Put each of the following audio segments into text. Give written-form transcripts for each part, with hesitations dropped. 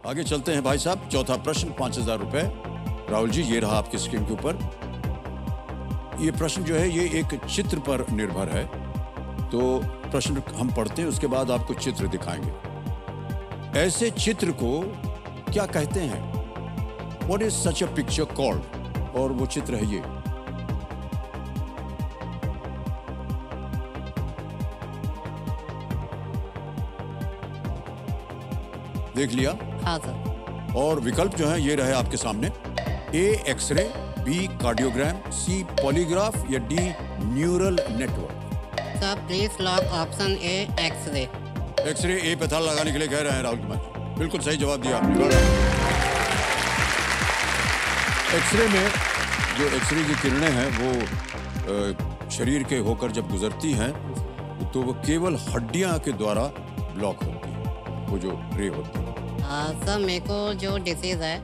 आगे चलते हैं भाई साहब। चौथा प्रश्न 5,000 रुपए। राहुल जी, ये रहा आपकी स्क्रीन के ऊपर। ये प्रश्न जो है ये एक चित्र पर निर्भर है। तो प्रश्न हम पढ़ते हैं, उसके बाद आपको चित्र दिखाएंगे। ऐसे चित्र को क्या कहते हैं? What is such a picture called? और वो चित्र है ये। देख लिया? हाँ सर। और विकल्प जो है ये रहे आपके सामने। A X-ray, B cardiogram, C polygraph या D neural network. Sir please lock option A X-ray. X-ray A पे ताला लगाने के लिए कह रहे हैं राहुल कुमार। बिल्कुल सही जवाब दिया आपने। एक्सरे में जो एक्सरे की किरणें हैं वो शरीर के होकर जब गुजरती हैं तो वो केवल हड्डियां के द्वारा ब्लॉक होती है, वो जो रे होती है। सर मेरे को जो डिसीज है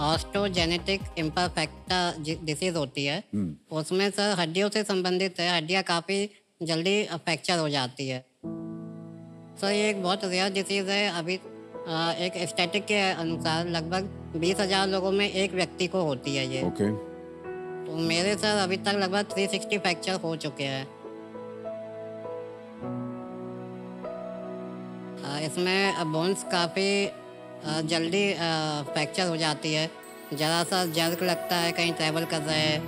ऑस्टोजेनेटिक इम्परफेक्टा डिसीज होती है, उसमें सर हड्डियों से संबंधित है। हड्डियाँ काफ़ी जल्दी फ्रैक्चर हो जाती है। सर ये एक बहुत रेयर डिसीज है। अभी एक स्टैटिक के अनुसार लगभग 20,000 लोगों में एक व्यक्ति को होती है ये। ओके। तो मेरे सर अभी तक लगभग 360 फ्रैक्चर हो चुके हैं। इसमें बोन्स काफ़ी जल्दी फ्रैक्चर हो जाती है। ज़रा सा जर्क लगता है, कहीं ट्रैवल कर रहे हैं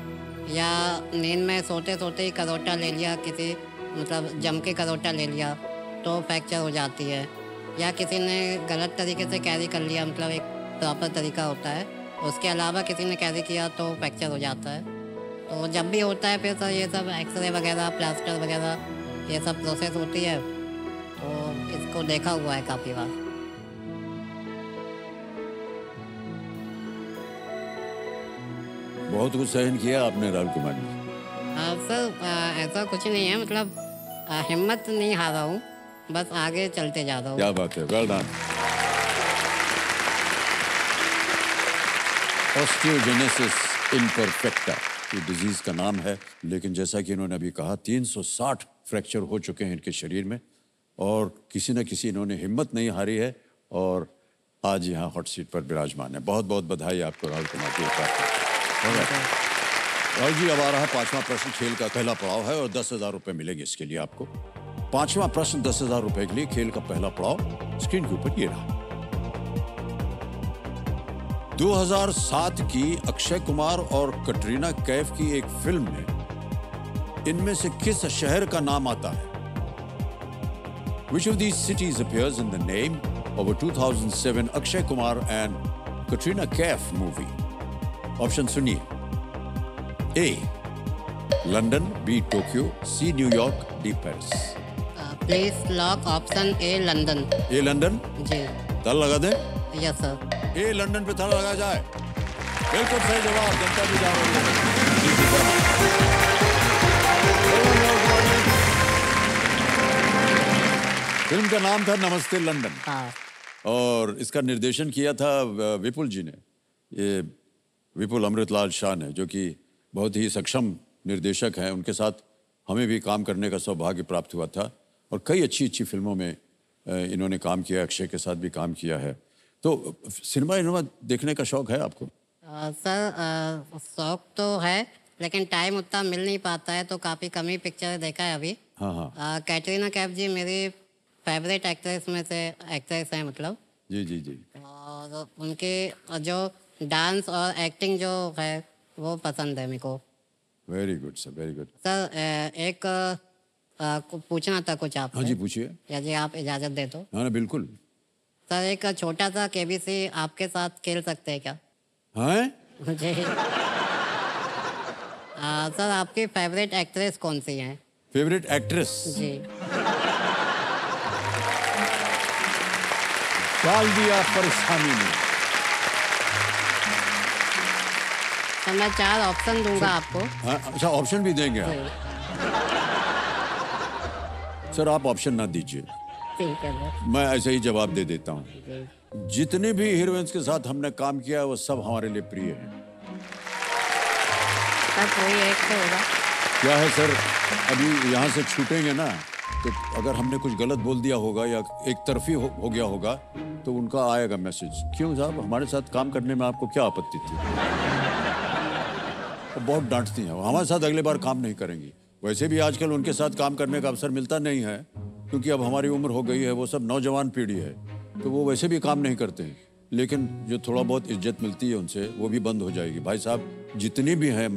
या नींद में सोते सोते ही करोटा ले लिया, किसी मतलब जम के करोटा ले लिया तो फ्रैक्चर हो जाती है, या किसी ने गलत तरीके से कैरी कर लिया, मतलब एक प्रॉपर तरीका होता है, उसके अलावा किसी ने कैरी किया तो फ्रैक्चर हो जाता है। तो जब भी होता है फिर सर ये सब एक्सरे वगैरह, प्लास्टर वगैरह ये सब प्रोसेस होती है। तो इसको देखा हुआ है काफ़ी बार। बहुत कुछ सहन किया आपने राहुल कुमार जी। सर ऐसा कुछ नहीं है, मतलब हिम्मत नहीं हारा हूँ, बस आगे चलते जा रहा हूँ। क्या बात है, वेल डन। ऑस्टियोजेनेसिस इम्परफेक्टा ये डिजीज का नाम है, लेकिन जैसा कि इन्होंने अभी कहा 360 फ्रैक्चर हो चुके हैं इनके शरीर में और किसी न किसी इन्होंने हिम्मत नहीं हारी है और आज यहाँ हॉट सीट पर विराजमान है। बहुत बहुत बधाई आपको राहुल कुमार जी। राहुल जी, अब आ रहा 5वां प्रश्न। खेल का पहला पड़ाव है और 10,000 रुपए मिलेंगे इसके लिए आपको। 5वां प्रश्न 10,000 रुपए के लिए, खेल का पहला पड़ाव स्क्रीन के ऊपर ये रहा। 2007 की अक्षय कुमार और कटरीना कैफ की एक फिल्म में इनमें से किस शहर का नाम आता है? Which of these cities appears in the name of a 2007 Akshay Kumar and Katrina Kaif movie? Option सुनिए। A London, B Tokyo, C New York, D Paris. Please lock option A London. A London? जी। ताला लगा दें? Yes sir. ए London पे ताला लगा जाए। बिल्कुल सही जवाब। जनता भी जा रही है। फिल्म का नाम था नमस्ते लंदन। हाँ। और इसका निर्देशन किया था विपुल जी ने। ये विपुल अमृतलाल शाह ने, जो कि बहुत ही सक्षम निर्देशक हैं। उनके साथ हमें भी काम करने का सौभाग्य प्राप्त हुआ था और कई अच्छी अच्छी फिल्मों में इन्होंने काम किया। अक्षय के साथ भी काम किया है। तो सिनेमा देखने का शौक है आपको? सर शौक तो है, लेकिन टाइम उतना मिल नहीं पाता है, तो काफ़ी कम ही पिक्चर देखा है अभी। हाँ हाँ। कैटरीना कैफ जी मेरी फेवरेट एक्ट्रेस में से एक्ट्रेस है, मतलब। जी जी जी। और उनके जो डांस और एक्टिंग जो है वो पसंद है मेरे को। Very good sir, very good. Sir एक पूछना था कुछ आपसे। हाँ जी, पूछिए। यदि आप इजाज़त दे तो। हाँ ना, बिल्कुल। सर एक छोटा सा केबीसी आपके साथ खेल सकते हैं क्या? हाँ? जी। सर आपकी फेवरेट एक्ट्रेस कौन सी है? Favourite actress? जी। डाल दिया परेशानी में। तो मैं 4 ऑप्शन दूंगा आपको। हाँ, अच्छा ऑप्शन भी देंगे आप? सर आप ऑप्शन ना दीजिए, ठीक है सर। मैं ऐसे ही जवाब दे देता हूँ। जितने भी हीरोइंस के साथ हमने काम किया वो सब हमारे लिए प्रिय हैं। सर कोई एक तो होगा। क्या है सर, अभी यहाँ से छूटेंगे ना तो अगर हमने कुछ गलत बोल दिया होगा या एक तरफी हो गया होगा तो उनका आएगा मैसेज, क्यों साहब हमारे साथ काम करने में आपको क्या आपत्ति थी? वो बहुत डांटती हैं, हमारे साथ अगले बार काम नहीं करेंगी। वैसे भी आजकल उनके साथ काम करने का अवसर मिलता नहीं है, क्योंकि अब हमारी उम्र हो गई है, वो सब नौजवान पीढ़ी है, तो वो वैसे भी काम नहीं करते हैं। लेकिन जो थोड़ा बहुत इज्जत मिलती है उनसे, वो भी बंद हो जाएगी। भाई साहब, जितनी भी हैं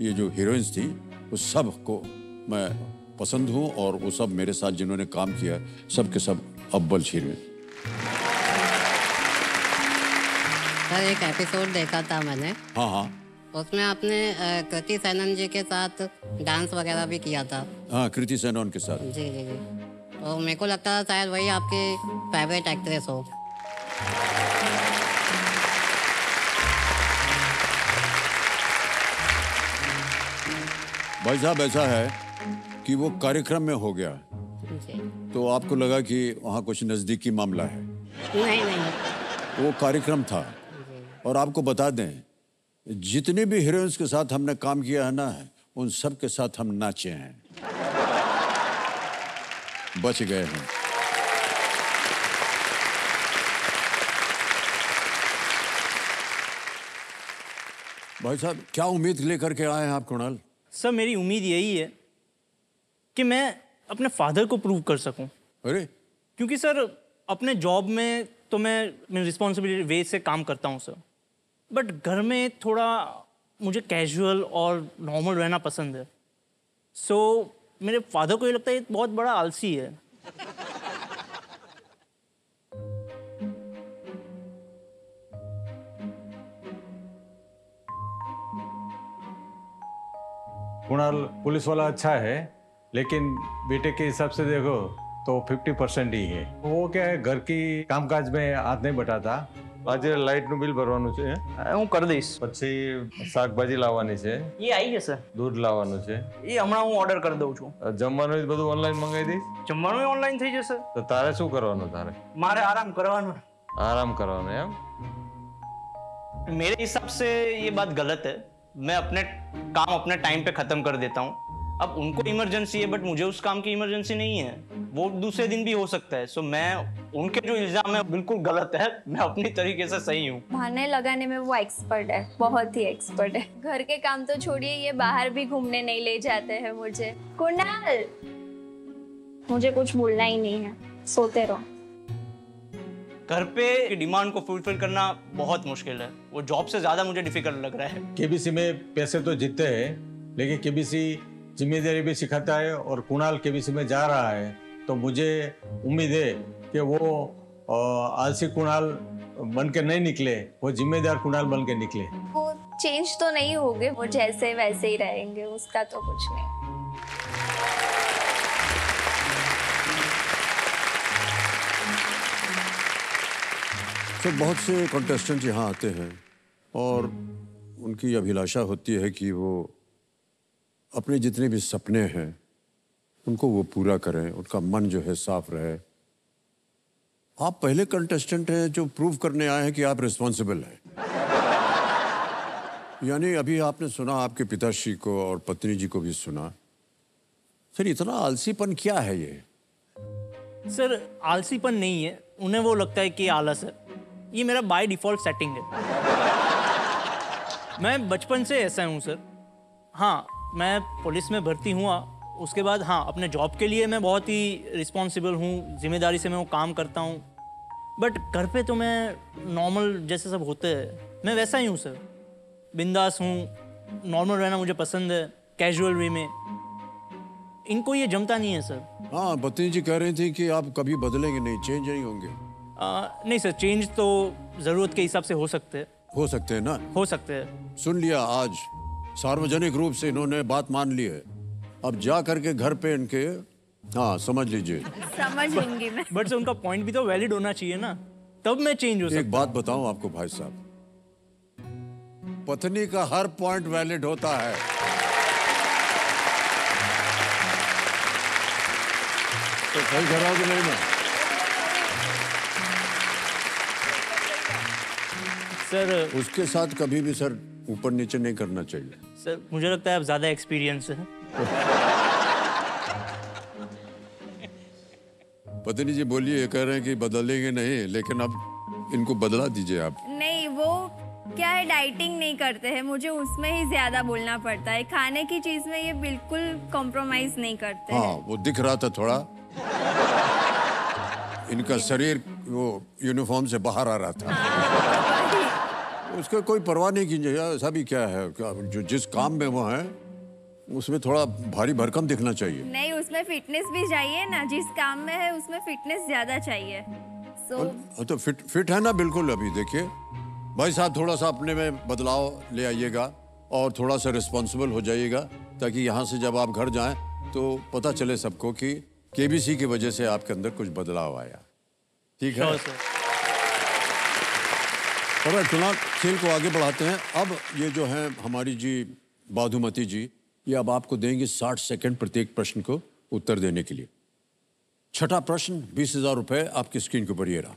ये जो हीरोइंस थी, वो सब को मैं पसंद हूँ, और वो सब मेरे साथ जिन्होंने काम किया, सब के सब अव्वल हीरोइन। सर एक एपिसोड देखा था मैंने, हाँ हाँ उसमें आपने कृति सेनन जी के साथ डांस वगैरह भी किया था। हाँ, कृति सेनन के साथ। जी जी जी, तो मेरे को लगता था शायद वही आपकी फेवरेट एक्ट्रेस हो। भाई साहब, ऐसा है कि वो कार्यक्रम में हो गया, जी। तो आपको लगा कि वहाँ कुछ नज़दीकी मामला है। नहीं नहीं। वो कार्यक्रम था। और आपको बता दें, जितने भी हीरोइंस के साथ हमने काम किया है ना, उन सब के साथ हम नाचे हैं, बच गए हैं। भाई साहब, क्या उम्मीद लेकर के आए हैं आप कुणाल? सर मेरी उम्मीद यही है कि मैं अपने फादर को प्रूव कर सकूं। अरे, क्योंकि सर अपने जॉब में तो मैं रिस्पॉन्सिबिलिटी वे से काम करता हूं सर, बट घर में थोड़ा मुझे कैजुअल और नॉर्मल रहना पसंद है। सो मेरे फादर को ये लगता है ये बहुत बड़ा आलसी है। कुणाल पुलिस वाला अच्छा है, लेकिन बेटे के हिसाब से देखो तो 50% ही है। वो क्या है, घर की कामकाज में हाथ नहीं बटाता। आज लाइट નું બિલ ભરવાનું છે, હું કરી દઈશ। પછી શાકભાજી લાવવાની છે, ये आई है सर, દૂધ લાવવાનું છે, ये હમણાં હું ઓર્ડર કરી દઉં છું। જમવાનું બધું ઓનલાઈન મંગાવી દઈશ। જમવાનું ઓનલાઈન થઈ જશે। તો તારે શું કરવાનું? તારે મારે આરામ કરવાનો। આરામ કરવાનો એમ? मेरे हिसाब से ये बात गलत है। मैं अपने काम अपने टाइम पे खत्म कर देता हूँ। अब उनको इमरजेंसी है, बट मुझे उस काम की इमरजेंसी नहीं है, वो दूसरे दिन भी हो सकता है। सो मैं उनके जो इल्जाम है बिल्कुल गलत है, मैं अपनी तरीके से सही हूँ। बहाने लगाने में वो एक्सपर्ट है, बहुत ही एक्सपर्ट है। घर के काम तो छोड़िए, ये बाहर भी घूमने नहीं ले जाते हैं मुझे। कुणाल, मुझे कुछ बोलना ही नहीं है, सोते रहो। घर पे डिमांड को फुलफिल करना बहुत मुश्किल है, वो जॉब से ज्यादा मुझे डिफिकल्ट लग रहा है। केबीसी में पैसे तो जीतते हैं, लेकिन केबीसी जिम्मेदारी भी सिखाता है, और कुणाल केबीसी में जा रहा है, तो मुझे उम्मीद है कि वो आलसी कुणाल बन के नहीं निकले, वो जिम्मेदार कुणाल बन के निकले। वो चेंज तो नहीं होंगे, वो जैसे वैसे ही रहेंगे, उसका तो कुछ नहीं। तो बहुत से कंटेस्टेंट यहाँ आते हैं और उनकी अभिलाषा होती है कि वो अपने जितने भी सपने हैं उनको वो पूरा करें, उनका मन जो है साफ रहे। आप पहले कंटेस्टेंट हैं जो प्रूव करने आए हैं कि आप रिस्पॉन्सिबल हैं। यानी अभी आपने सुना आपके पिताश्री को और पत्नी जी को भी सुना। सर, इतना आलसीपन क्या है ये? सर आलसीपन नहीं है, उन्हें वो लगता है कि आलस है। ये मेरा बाय डिफॉल्ट सेटिंग है। मैं बचपन से ऐसा हूँ सर। हाँ, मैं पुलिस में भर्ती हुआ, उसके बाद हाँ अपने जॉब के लिए मैं बहुत ही रिस्पॉन्सिबल हूँ, जिम्मेदारी से मैं वो काम करता हूँ। बट घर पे तो मैं नॉर्मल जैसे सब होते हैं, मैं वैसा ही हूँ सर। बिंदास हूँ, नॉर्मल रहना मुझे पसंद है, कैजुअल वे में। इनको ये जमता नहीं है सर। हाँ, पत्नी जी कह रही थी कि आप कभी बदलेंगे नहीं, चेंज नहीं होंगे। नहीं सर, चेंज तो ज़रूरत के हिसाब से हो सकते हैं। हो सकते हैं ना? हो सकते हैं। सुन लिया, आज सार्वजनिक रूप से इन्होंने बात मान ली है। अब जा करके घर पे इनके, हाँ समझ लीजिए। समझ लूंगी मैं। बट सर उनका पॉइंट भी तो वैलिड होना चाहिए ना, तब मैं चेंज हो सकता। एक बात बताऊं आपको भाई साहब, पत्नी का हर पॉइंट वैलिड होता है। तो सही कर रहा हूं कि नहीं मैं? सर उसके साथ कभी भी सर ऊपर नीचे नहीं करना चाहिए। सर मुझे लगता है आप ज़्यादा एक्सपीरियंस है। पत्नी जी बोलिए, कह रहे हैं कि बदलेंगे नहीं, लेकिन अब इनको बदला दीजिए आप। नहीं, वो क्या है, डाइटिंग नहीं करते हैं, मुझे उसमें ही ज्यादा बोलना पड़ता है। खाने की चीज में ये बिल्कुल कॉम्प्रोमाइज नहीं करते हाँ, हैं। वो दिख रहा था थोड़ा, इनका शरीर वो यूनिफॉर्म से बाहर आ रहा था। उसका कोई परवाह नहीं कीजिए, ऐसा भी क्या है, जो जिस काम में वो है उसमें थोड़ा भारी भरकम दिखना चाहिए। नहीं, उसमें फिटनेस भी चाहिए ना, जिस काम में है उसमें फिटनेस ज्यादा चाहिए। तो फिट है ना, बिल्कुल। अभी देखिए भाई साहब, थोड़ा सा अपने में बदलाव ले आइएगा और थोड़ा सा रिस्पॉन्सिबल हो जाइएगा, ताकि यहाँ से जब आप घर जाएं तो पता चले सबको कि केबीसी की वजह से आपके अंदर कुछ बदलाव आया। ठीक है? और चुनाव खेल को आगे बढ़ाते हैं। अब ये जो है हमारी जी बाधुमती जी, ये अब आपको देंगे 60 सेकंड प्रत्येक प्रश्न को उत्तर देने के लिए। छठा प्रश्न, 20,000 रुपए आपकी स्क्रीन के ऊपर ये रहा।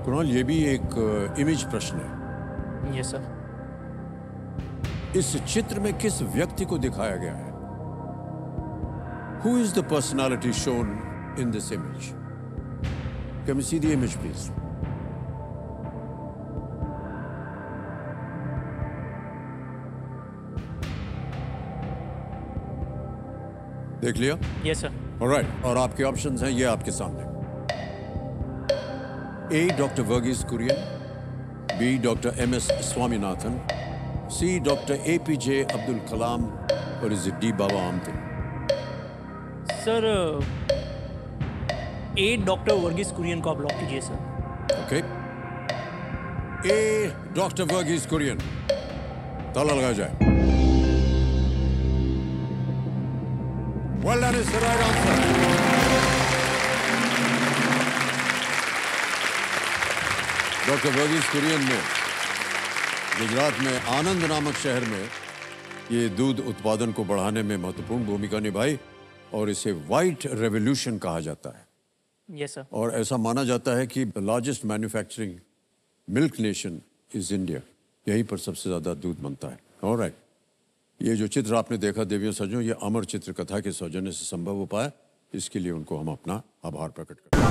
कुणाल, ये भी एक इमेज प्रश्न है। Yes sir. इस चित्र में किस व्यक्ति को दिखाया गया है? Who is the personality shown in this image? Can we see the image, please? देख लिया? Yes sir. ऑलराइट, और आपके ऑप्शंस हैं ये आपके सामने। A doctor Verghese Kurien, B doctor MS Swaminathan, C doctor APJ Abdul Kalam, और is D Baba Amte? Sir, A doctor Verghese Kurien को आप लॉक कीजिए sir. Okay, A doctor Verghese Kurien, ताला लगाया जाए। Well done, is the right answer. Doctor Verghese Kurien ने गुजरात में आनंद नामक शहर में ये दूध उत्पादन को बढ़ाने में महत्वपूर्ण भूमिका निभाई, और इसे व्हाइट रेवोल्यूशन कहा जाता है। Yes sir. और ऐसा माना जाता है कि the largest manufacturing milk nation is India, यहीं पर सबसे ज़्यादा दूध बनता है। ऑलराइट, ये जो चित्र आपने देखा देवियों सज्जनों, ये अमर चित्र कथा के सौजन्य से संभव हो पाया, इसके लिए उनको हम अपना आभार प्रकट करते हैं।